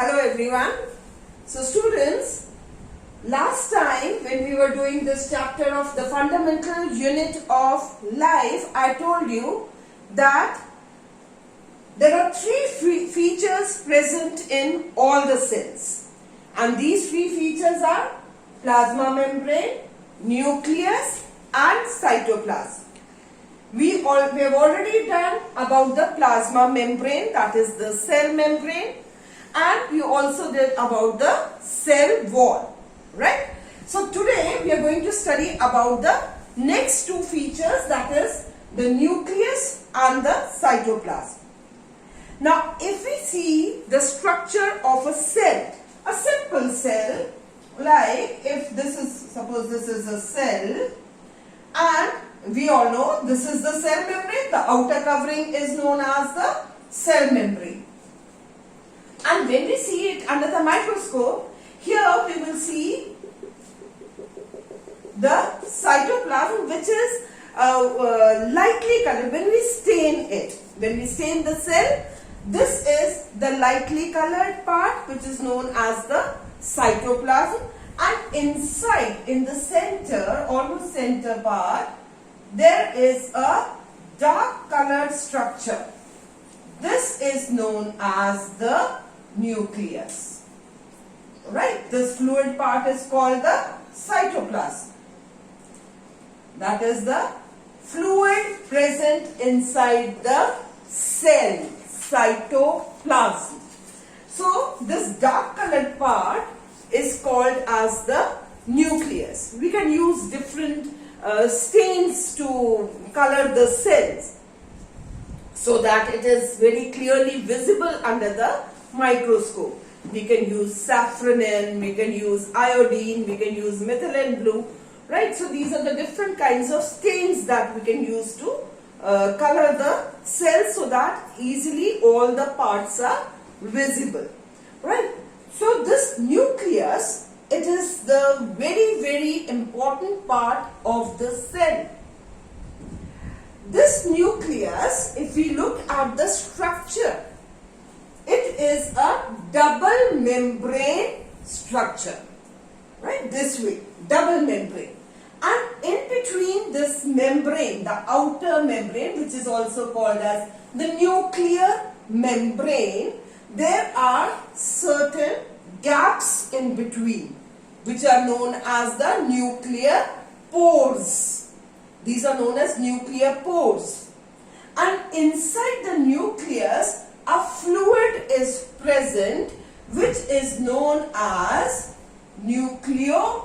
Hello everyone. So students, last time when we were doing this chapter of the fundamental unit of life, I told you that there are three features present in all the cells, and these three features are plasma membrane, nucleus and cytoplasm. We have already done about the plasma membrane, that is the cell membrane, and we also did about the cell wall, right? So today we are going to study about the next two features, that is the nucleus and the cytoplasm. Now if we see the structure of a cell, a simple cell, like if this is, suppose this is a cell, and we all know this is the cell membrane, the outer covering is known as the cell membrane. And when we see it under the microscope, here we will see the cytoplasm, which is lightly colored. When we stain it, when we stain the cell, this is the lightly colored part, which is known as the cytoplasm. And inside, in the center, almost center part, there is a dark colored structure. This is known as the nucleus. Right? This fluid part is called the cytoplasm. That is the fluid present inside the cell, cytoplasm. So this dark colored part is called as the nucleus. We can use different stains to color the cells so that it is very clearly visible under the microscope. We can use safranin, we can use iodine, we can use methylene blue, right? So these are the different kinds of stains that we can use to color the cells so that easily all the parts are visible, right? So this nucleus, it is the very important part of the cell. This nucleus, if we look at the structure, it is a double membrane structure, right? This way, double membrane. And in between this membrane, the outer membrane, which is also called as the nuclear membrane, there are certain gaps in between, which are known as the nuclear pores. These are known as nuclear pores. And inside the nucleus, a fluid is present, which is known as nucleoplasm.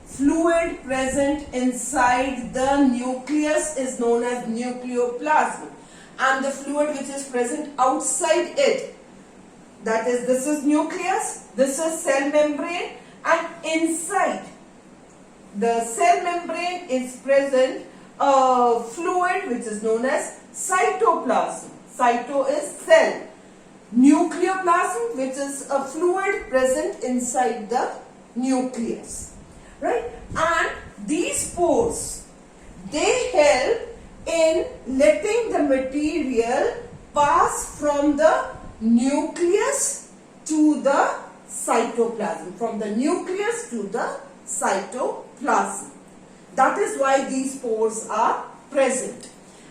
Fluid present inside the nucleus is known as nucleoplasm. And the fluid which is present outside it, that is, this is nucleus, this is cell membrane, and inside the cell membrane is present a fluid which is known as cytoplasm. Cyto is cell. Nucleoplasm, which is a fluid present inside the nucleus, right? And these pores, they help in letting the material pass from the nucleus to the cytoplasm, from the nucleus to the cytoplasm. That is why these pores are present.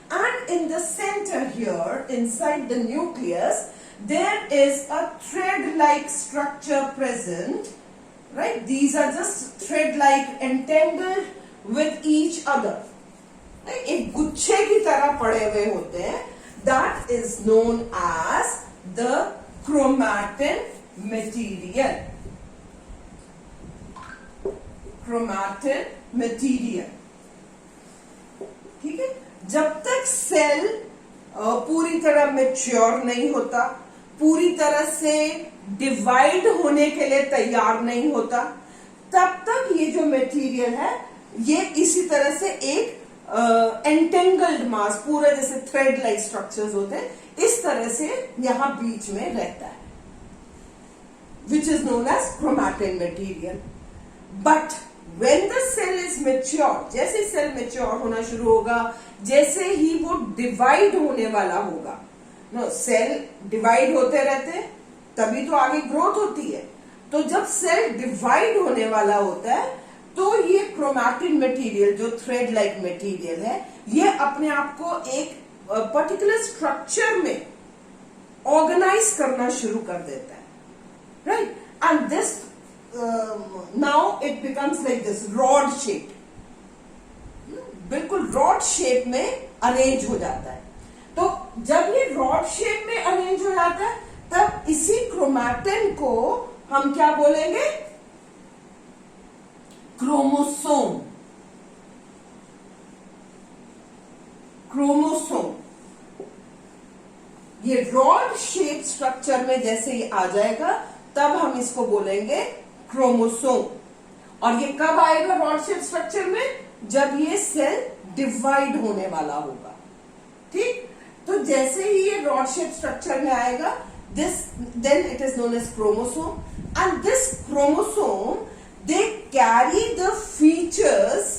And in the center here, inside the nucleus, there is a thread-like structure present, right? These are just thread-like entangled with each other. एक गुच्छे की तरह पड़े हुए होते हैं. That is known as the chromatin material. Chromatin material. ठीक है? जब तक सेल पूरी तरह मैच्योर नहीं होता, पूरी तरह से डिवाइड होने के लिए तैयार नहीं होता, तब तक ये जो मटेरियल है, ये इसी तरह से एक एंटेंगल्ड मास, पूरा जैसे थ्रेड लाइक स्ट्रक्चर्स होते हैं, इस तरह से यहां बीच में रहता है, which is known as chromatin material. But when the cell is mature, जैसे सेल मैच्योर होना शुरू होगा, जैसे ही वो डिवाइड होने वाला होगा, नो, सेल डिवाइड होते रहते हैं तभी तो आगे ग्रोथ होती है। तो जब सेल डिवाइड होने वाला होता है तो ये क्रोमैटिन मटेरियल जो थ्रेड लाइक मटेरियल है ये अपने आप को एक पर्टिकुलर स्ट्रक्चर में ऑर्गेनाइज करना शुरू कर देता है, right. And this now it becomes like this rod shape, बिल्कुल रॉड शेप में अरेंज हो जाता है। तो जब ये रॉड शेप में अरेंज हो जाता है तब इसी क्रोमैटिन को हम क्या बोलेंगे? क्रोमोसोम। क्रोमोसोम ये रॉड शेप स्ट्रक्चर में जैसे ये आ जाएगा तब हम इसको बोलेंगे क्रोमोसोम। और ये कब आएगा रॉड शेप स्ट्रक्चर में? जब ये सेल डिवाइड होने वाला होगा, ठीक। तो जैसे ही ये रॉड शेप स्ट्रक्चर में आएगा then it is known as chromosome, and this chromosome they carry the features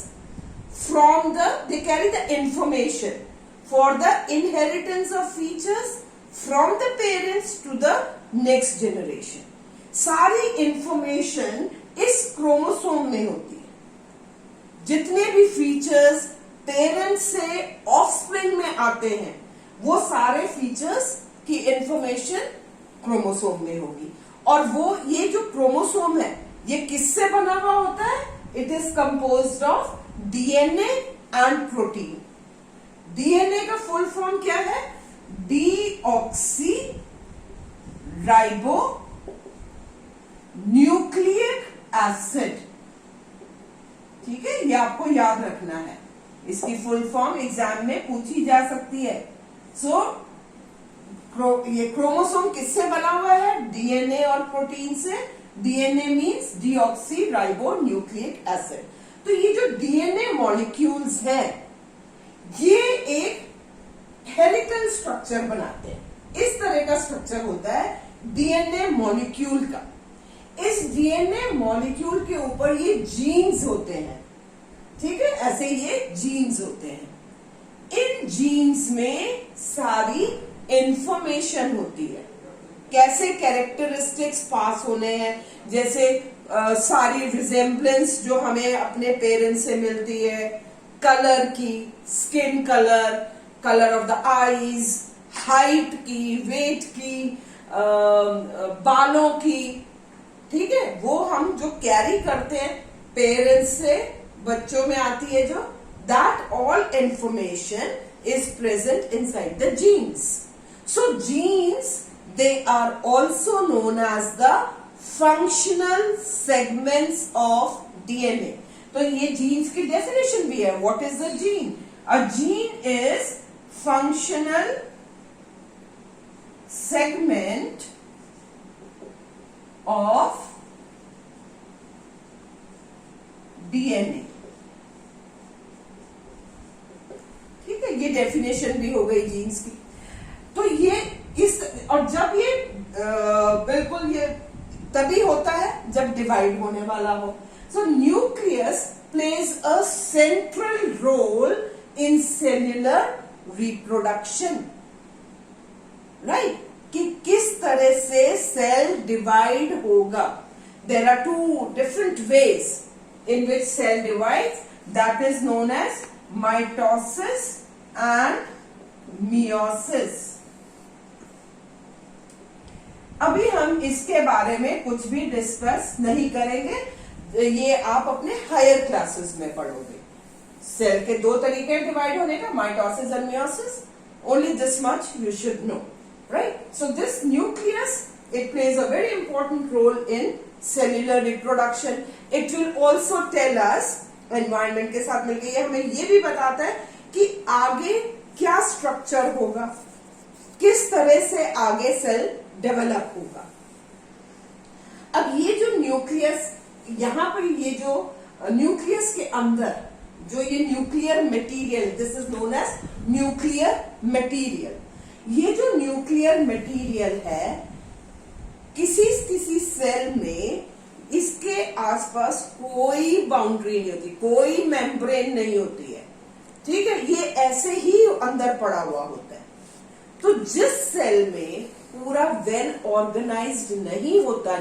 they carry the information for the inheritance of features from the parents to the next generation. सारी information इस chromosome में होती है। जितने भी features parents से offspring में आते हैं वो सारे फीचर्स की इंफॉर्मेशन क्रोमोसोम में होगी। और वो ये जो क्रोमोसोम है ये किससे बना हुआ होता है? It is composed of DNA and protein. DNA का फुल फॉर्म क्या है? डीऑक्सी राइबो न्यूक्लिक एसिड, ठीक है। ये आपको याद रखना है, इसकी फुल फॉर्म एग्जाम में पूछी जा सकती है। ये क्रोमोसोम किससे बना हुआ है? डीएनए और प्रोटीन से। DNA means deoxy ribo nucleic acid. तो ये जो डीएनए मॉलिक्यूल्स हैं ये एक हेलिकल स्ट्रक्चर बनाते हैं। इस तरह का स्ट्रक्चर होता है डीएनए मॉलिक्यूल का। इस डीएनए मॉलिक्यूल के ऊपर ये जीन्स होते हैं, ठीक है, ऐसे ये जीन्स होते हैं। इन जीन्स में सारी इंफॉर्मेशन होती है, कैसे कैरेक्टरिस्टिक्स पास होने हैं, जैसे सारी रिजेम्बलेंस जो हमें अपने पेरेंट्स से मिलती है, कलर की, skin colour, colour of the eyes, height की, वेट की, बालों की, ठीक है, वो हम जो कैरी करते हैं पेरेंट्स से बच्चों में आती है जो, that all information is present inside the genes. So genes, they are also known as the functional segments of DNA. तो ये genes की definition भी है. What is a gene? A gene is functional segment of DNA. ठीक है, ये definition भी हो गई जीन्स की। तो ये इस, और जब ये बिल्कुल ये तभी होता है जब डिवाइड होने वाला हो। So nucleus plays a central role in cellular reproduction, right, कि किस तरह से सेल डिवाइड होगा। There are two different ways in which cell divides, that is known as mitosis and meiosis. अभी हम इसके बारे में कुछ भी डिस्कस नहीं करेंगे, ये आप अपने हायर क्लासेस में पढ़ोगे। सेल के दो तरीके डिवाइड होने का, mitosis and meiosis, only this much you should know, right. So this nucleus, it plays a very important role in cellular reproduction. It will also tell us, environment के साथ मिलकर ये हमें ये भी बताता है कि आगे क्या स्ट्रक्चर होगा, किस तरह से आगे सेल डेवलप होगा। अब ये जो न्यूक्लियस, यहाँ पर ये जो न्यूक्लियस के अंदर जो ये nuclear material, this is known as nuclear material. ये जो न्यूक्लियर मटेरियल है, किसी सेल में इसके आसपास कोई बाउंड्री नहीं होती, कोई मेम्ब्रेन नहीं होती है, ठीक है, ये ऐसे ही अंदर पड़ा हुआ होता है। तो जिस सेल में पूरा वेल ऑर्गेनाइज्ड नहीं होता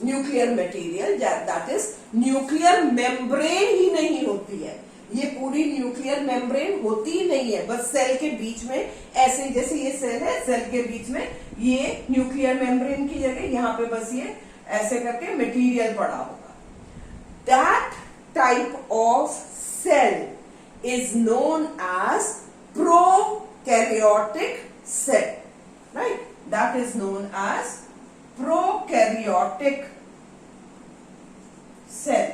nuclear material, that is nuclear membrane ही नहीं होती है, ये पूरी न्यूक्लियर मेम्ब्रेन होती ही नहीं है, बस सेल के बीच में ऐसे, जैसे ये सेल है, सेल के बीच में ये न्यूक्लियर मेम्ब्रेन की जगह यहाँ पे बस ये ऐसे करके मटेरियल पड़ा होगा. That type of cell is known as prokaryotic cell, right? That is known as prokaryotic cell.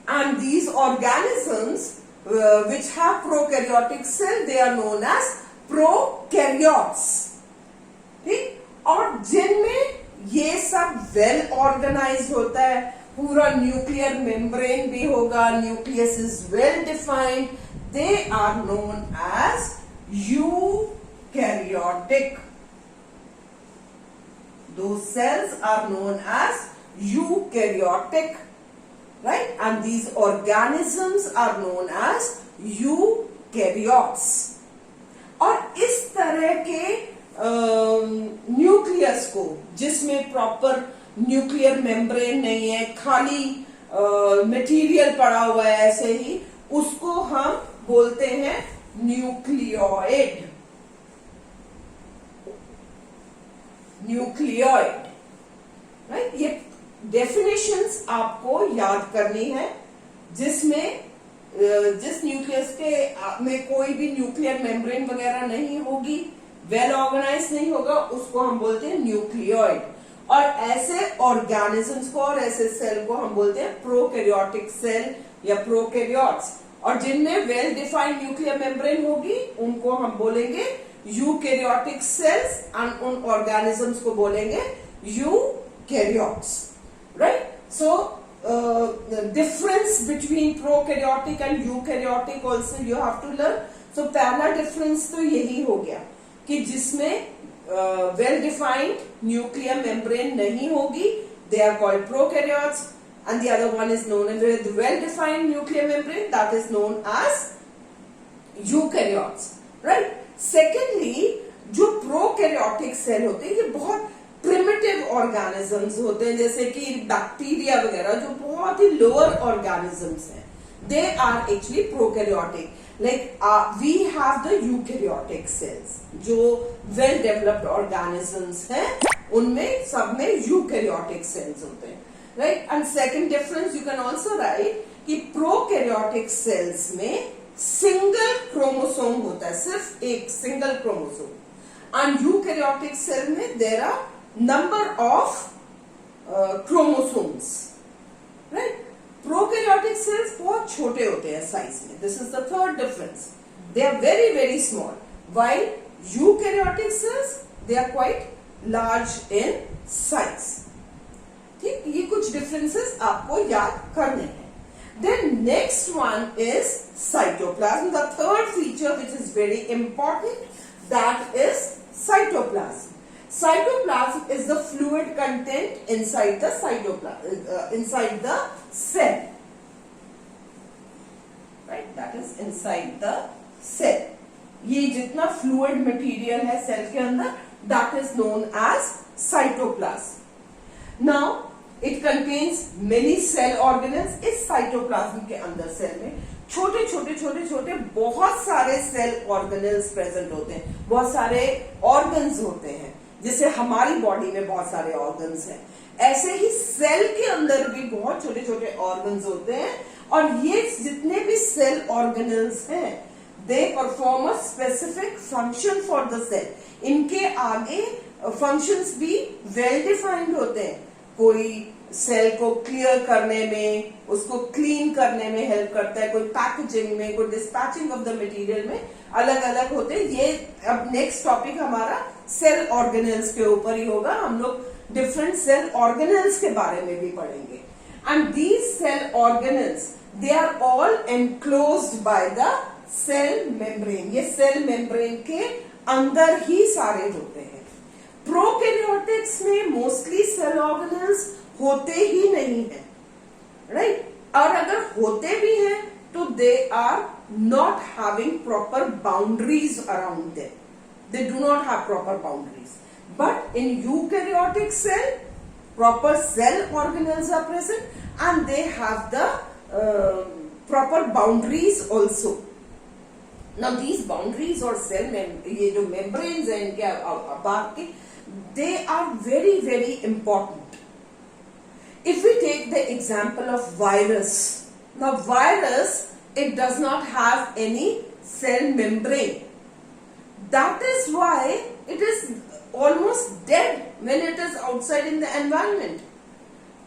And these organisms which have prokaryotic cell, they are known as prokaryotes. ठीक? और जिनमें ये सब वेल ऑर्गेनाइज्ड होता है, पूरा न्यूक्लियर मेम्ब्रेन भी होगा, nucleus is well defined, they are known as eukaryotic. Those cells are known as eukaryotic, right? And these organisms are known as eukaryotes. और इस तरह के न्यूक्लियस को, जिसमें प्रॉपर न्यूक्लियर मेम्ब्रेन नहीं है, खाली मटेरियल पड़ा हुआ है ऐसे ही, उसको हम बोलते हैं न्यूक्लियोइड. Nucleoid, right? ये डेफिनेशंस आपको याद करनी है, जिसमें जिस न्यूक्लियस के में कोई भी न्यूक्लियर मेम्ब्रेन वगैरह नहीं होगी, वेल ऑर्गेनाइज नहीं होगा, उसको हम बोलते हैं न्यूक्लियोइड. और ऐसे ऑर्गेनिजम्स को और ऐसे सेल को हम बोलते हैं प्रोकैरियोटिक सेल या प्रोकैरियोट्स. और जिनमें वेल डिफाइंड न्यूक्लियर मेम्ब्रेन होगी उनको हम बोलेंगे यूकैरियोटिक सेल्स, एंड उन ऑर्गेनिजम्स को बोलेंगे eukaryotes, right? So difference between prokaryotic and eukaryotic also you have to learn. So पहला डिफरेंस तो यही हो गया कि जिसमें वेल डिफाइंड न्यूक्लियर मेम्ब्रेन नहीं होगी, they are called prokaryotes. And the other one is known as with well-defined nuclear membrane, that is known as eukaryotes, right? Secondly, जो prokaryotic cell होते हैं, ये बहुत primitive organisms होते हैं, जैसे कि बैक्टीरिया वगैरह, जो बहुत ही lower organisms हैं. They are actually prokaryotic. Like we have the eukaryotic cells, जो well-developed organisms हैं, उनमें सब में eukaryotic cells होते हैं. Right? And second difference you can also write कि prokaryotic cells में single chromosome होता है, सिर्फ एक single chromosome. And eukaryotic cell में there are number of chromosomes. Right? Prokaryotic cells बहुत छोटे होते हैं साइज में. This is the third difference. They are very very small. While eukaryotic cells they are quite large in size. ठीक, ये कुछ differences आपको याद करने हैं. Then next one is cytoplasm. The third feature which is very important, that is cytoplasm. Cytoplasm is the fluid content inside the inside the cell, right? That is inside the cell. ये जितना fluid material है cell के अंदर, that is known as cytoplasm. Now it contains many cell organelles. इस cytoplasm के अंदर cell में छोटे छोटे छोटे छोटे बहुत सारे सेल ऑर्गेनल्स प्रेजेंट होते हैं, बहुत सारे ऑर्गन्स होते हैं. जैसे हमारी बॉडी में बहुत सारे ऑर्गन्स हैं, ऐसे ही सेल के अंदर भी बहुत छोटे छोटे ऑर्गन्स होते हैं. और ये जितने भी सेल ऑर्गेनल्स हैं, they perform a specific function for the cell. इनके आगे फंक्शंस भी वेल डिफाइंड होते हैं. कोई सेल को क्लियर करने में, उसको क्लीन करने में हेल्प करता है, कोई पैकेजिंग में, कोई डिस्पैचिंग ऑफ द मटेरियल में, अलग अलग होते हैं. ये अब नेक्स्ट टॉपिक हमारा सेल ऑर्गेनल्स के ऊपर ही होगा. हम लोग डिफरेंट सेल ऑर्गेनल्स के बारे में भी पढ़ेंगे. And these cell organelles, they are all enclosed by the cell membrane. ये सेल मेम्ब्रेन के अंदर ही सारे होते हैं. प्रोकैरियोटिक्स में मोस्टली सेल ऑर्गेनल्स होते ही नहीं है, राइट? और अगर होते भी हैं तो they are not having proper boundaries around them. They do not have proper boundaries. But in eukaryotic cell, proper cell organelles are present and they have the proper boundaries also. Now these boundaries or cell ये जो membranes हैं इनके बाहर के, they are very very important. If we take the example of virus, now virus, it does not have any cell membrane. That is why it is almost dead when it is outside in the environment.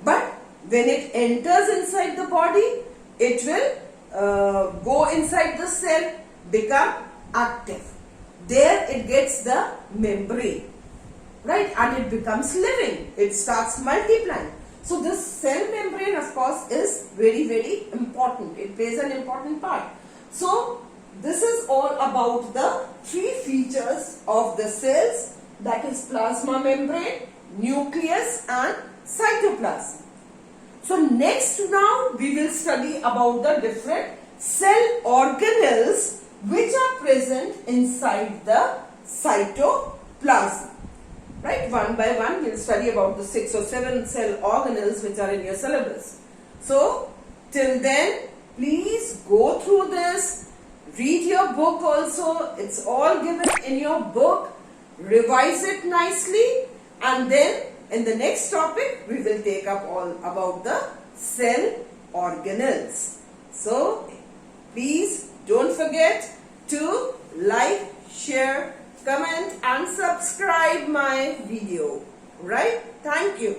But when it enters inside the body, it will go inside the cell, become active. There it gets the membrane, right? And it becomes living. It starts multiplying. So this cell membrane, of course, is very very important. It plays an important part. So this is all about the three features of the cells, that is plasma membrane, nucleus and cytoplasm. So next now we will study about the different cell organelles which are present inside the cytoplasm. Right, one by one we will study about the 6 or 7 cell organelles which are in your syllabus. So till then, please go through this, read your book also, it's all given in your book, revise it nicely, and then in the next topic we will take up all about the cell organelles. So please don't forget to like, share, comment and subscribe my video. Right? Thank you.